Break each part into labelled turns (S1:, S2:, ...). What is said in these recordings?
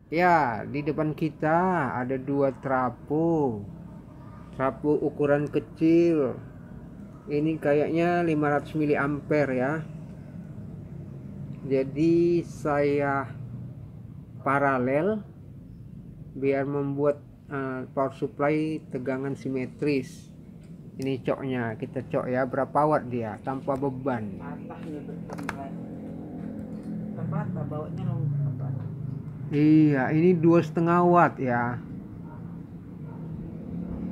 S1: Ya, di depan kita ada dua trafo. Trafo ukuran kecil. Ini kayaknya 500 mA ya. Jadi saya paralel biar membuat power supply tegangan simetris. Ini coknya, kita cok ya berapa watt dia tanpa beban. Iya, ini 2,5 watt ya.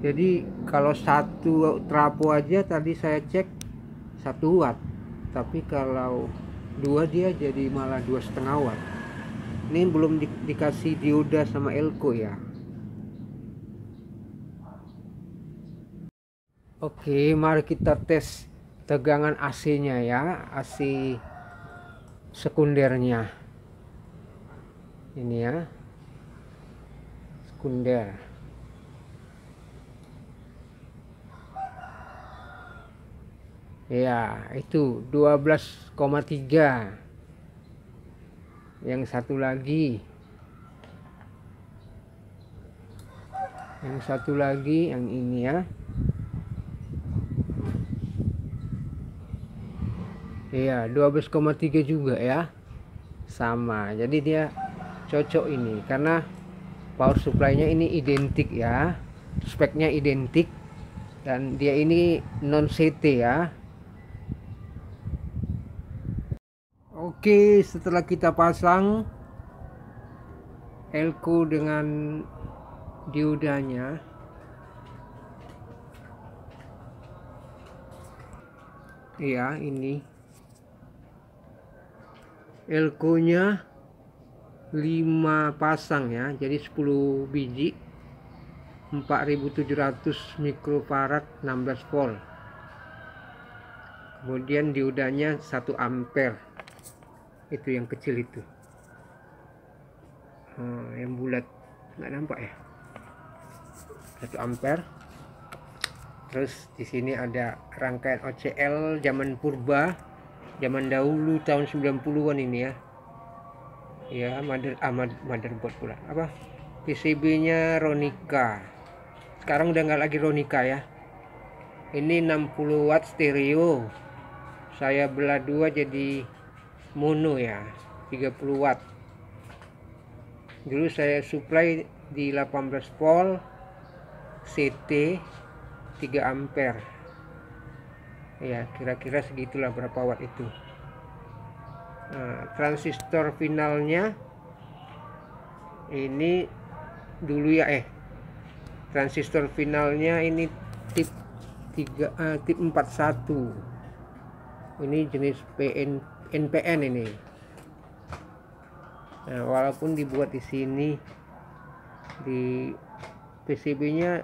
S1: Jadi kalau satu trafo aja tadi saya cek 1 watt, tapi kalau dua dia jadi malah 2,5 watt. Ini belum dikasih dioda sama elko ya. Oke, mari kita tes tegangan AC-nya ya, AC sekundernya. Ini ya, sekunder. Ya, itu 12,3. Yang satu lagi. Yang satu lagi yang ini ya. Iya, 12,3 juga ya. Sama. Jadi dia cocok ini karena power supply-nya ini identik ya. Speknya identik dan dia ini non CT ya. Oke, setelah kita pasang elko dengan diodanya, iya ini elko-nya 5 pasang ya, jadi 10 biji 4700 mikrofarad 16 volt. Kemudian diodanya 1 ampere, itu yang kecil itu. Yang bulat nggak nampak ya, 1 ampere. Terus di sini ada rangkaian OCL zaman purba, zaman dahulu tahun 90-an ini ya. Ya, motherboard pula. Apa? PCB-nya Ronica. Sekarang udah nggak lagi Ronica ya. Ini 60 watt stereo. Saya belah dua jadi mono ya, 30 watt. Dulu saya supply di 18 volt CT 3 ampere. Ya, kira-kira segitulah berapa watt itu. Nah, transistor finalnya ini dulu ya, transistor finalnya ini tip 41. Ini jenis NPN ini. Nah, walaupun dibuat di sini di PCB-nya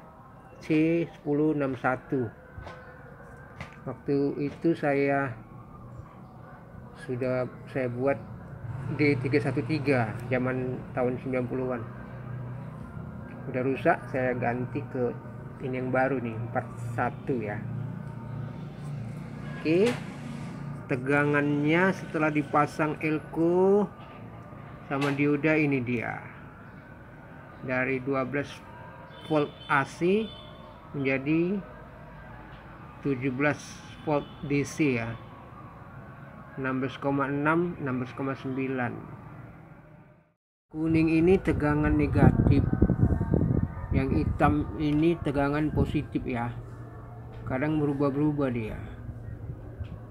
S1: C1061. Waktu itu saya buat D313 zaman tahun 90-an. Udah rusak, saya ganti ke ini yang baru nih, 41 ya. Oke, tegangannya setelah dipasang elko sama dioda ini dia, dari 12 volt AC menjadi 17 volt DC ya, 16,6 16,9. Kuning ini tegangan negatif, yang hitam ini tegangan positif ya. Kadang berubah-berubah dia,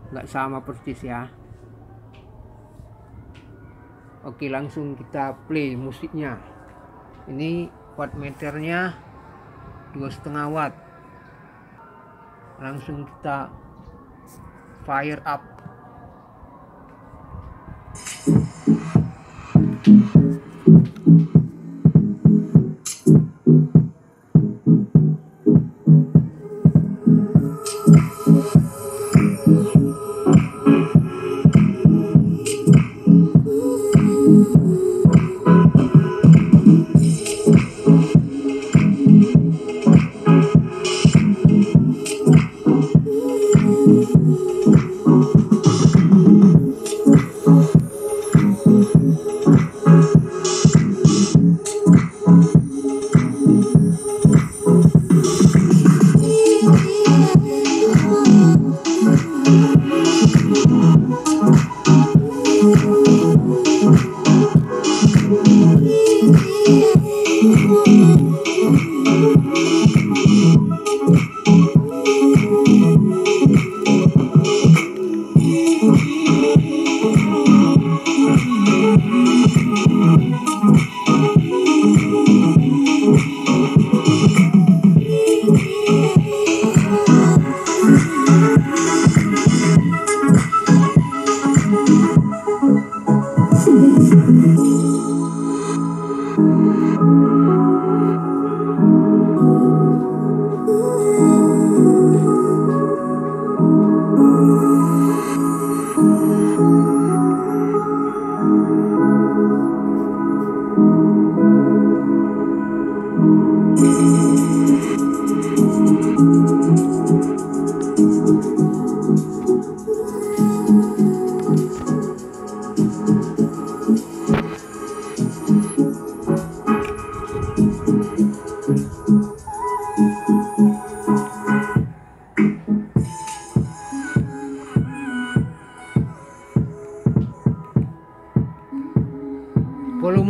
S1: nggak sama persis ya. Oke, langsung kita play musiknya. Ini wattmeternya 2,5 watt. Langsung kita fire up.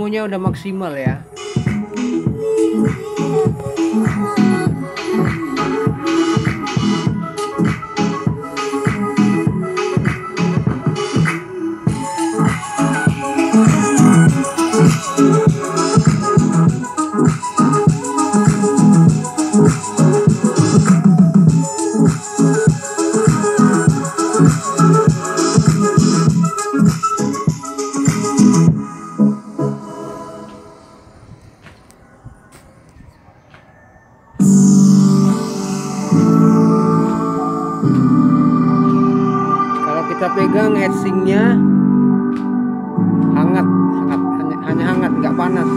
S1: mononya udah maksimal ya. Kalau kita pegang heatsinknya hangat, hanya hangat, nggak panas.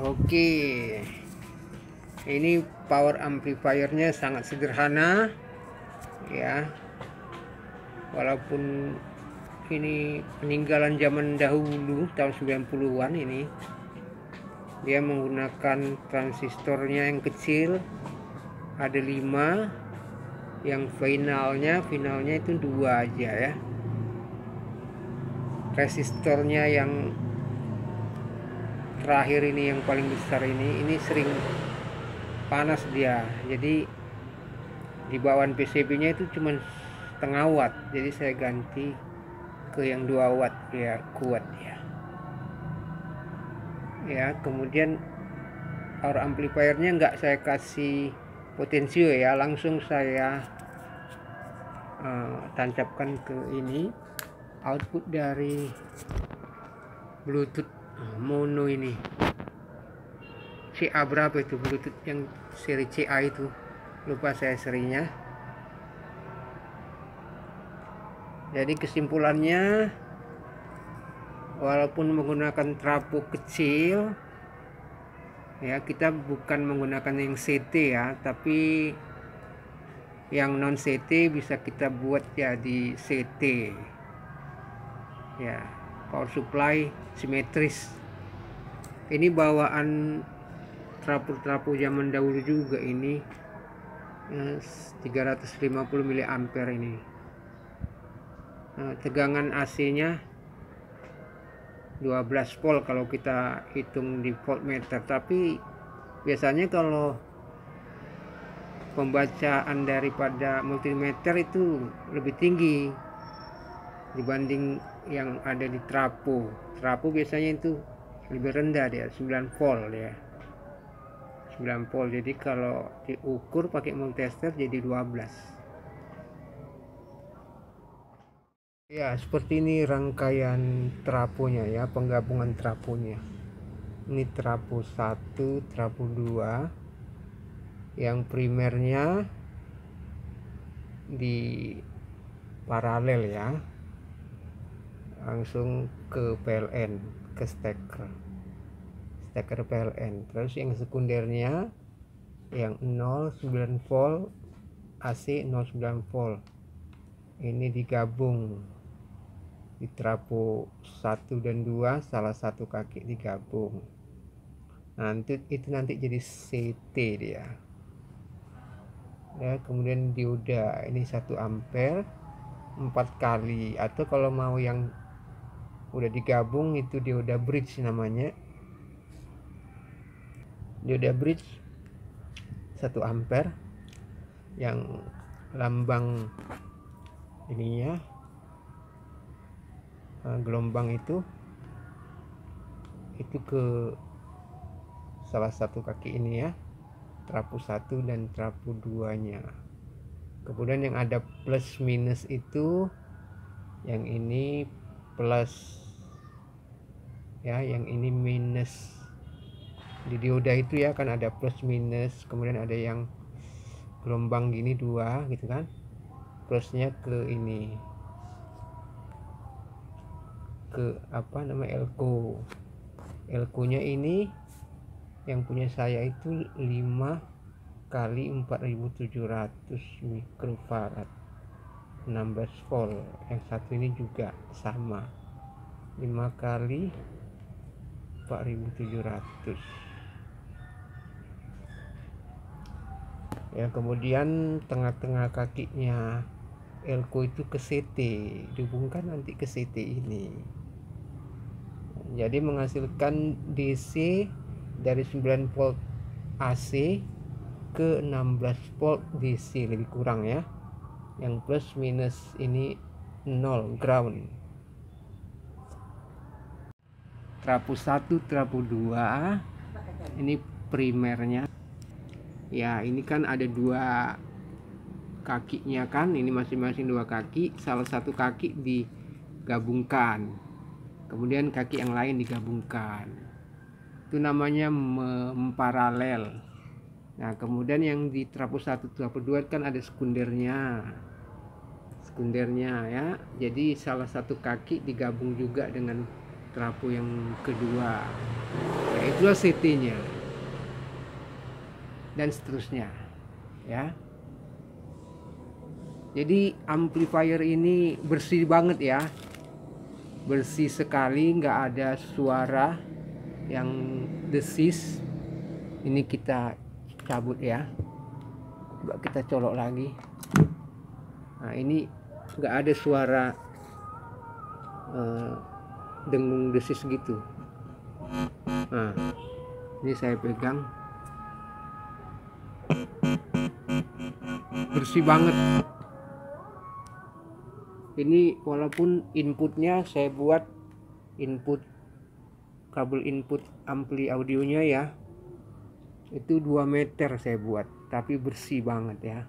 S1: Oke, ini power amplifiernya sangat sederhana ya, walaupun ini peninggalan zaman dahulu tahun 90-an. Ini dia menggunakan transistornya yang kecil, ada 5, yang finalnya itu 2 aja ya. Resistornya yang terakhir ini yang paling besar ini sering panas dia, jadi di bawaan PCB nya itu cuma setengah watt, jadi saya ganti ke yang 2 watt biar kuat ya. Kemudian power amplifiernya nggak saya kasih potensio ya, langsung saya tancapkan ke ini output dari Bluetooth mono ini. CA berapa itu Bluetooth yang seri CA itu, lupa saya serinya. Jadi kesimpulannya, walaupun menggunakan trafo kecil ya, kita bukan menggunakan yang CT ya, tapi yang non CT bisa kita buat jadi CT ya. Power supply simetris. Ini bawaan trafo zaman dahulu juga ini, 350 mA ini. Tegangan AC nya 12 volt kalau kita hitung di voltmeter, tapi biasanya kalau pembacaan daripada multimeter itu lebih tinggi dibanding yang ada di trafo. Trafo biasanya itu lebih rendah dia, 9 volt ya. 9 volt. Jadi kalau diukur pakai multitester jadi 12. Ya, seperti ini rangkaian trafonya ya, penggabungan trafonya. Ini trafo 1, trafo 2. Yang primernya di paralel ya, langsung ke PLN, ke steker PLN. Terus yang sekundernya yang 09 volt AC 09 volt ini digabung di trafo 1 dan 2, salah satu kaki digabung. Nanti jadi CT dia ya. Kemudian dioda ini 1 ampere 4 kali, atau kalau mau yang udah digabung itu dioda bridge namanya. Dioda bridge 1 ampere yang lambang ininya gelombang itu itu ke salah satu kaki ini ya, trapu 1 dan trapu 2 nya. Kemudian yang ada plus minus itu yang ini plus ya, yang ini minus. Di dioda itu ya kan ada plus minus, kemudian ada yang gelombang gini 2 gitu kan, plusnya ke ini, ke apa namanya, elko nya ini yang punya saya itu 5 kali 4700 mikrofarad 16 volt. Yang satu ini juga sama 5 kali 4700 ya. Kemudian tengah-tengah kakinya elko itu ke CT, dihubungkan nanti ke CT ini, jadi menghasilkan DC dari 9 volt AC ke 16 volt DC, lebih kurang ya. Yang plus minus ini 0 ground. Trapu 1, trapu 2 ini primernya ya. Ini kan ada 2 kakinya kan, ini masing-masing 2 kaki, salah satu kaki digabungkan, kemudian kaki yang lain digabungkan, itu namanya memparalel. Nah kemudian yang di trapu 1, trapu 2 kan ada sekundernya ya, jadi salah satu kaki digabung juga dengan trapu yang kedua ya, itulah CT nya dan seterusnya ya. Jadi amplifier ini bersih banget ya, bersih sekali, nggak ada suara yang desis. Ini kita cabut ya, coba kita colok lagi. Nah ini nggak ada suara dengung desis gitu. Nah ini saya pegang, bersih banget. Ini walaupun inputnya saya buat input kabel input ampli audionya ya, itu 2 meter saya buat, tapi bersih banget ya.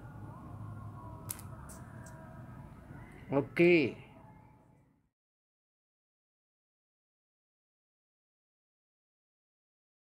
S1: Oke.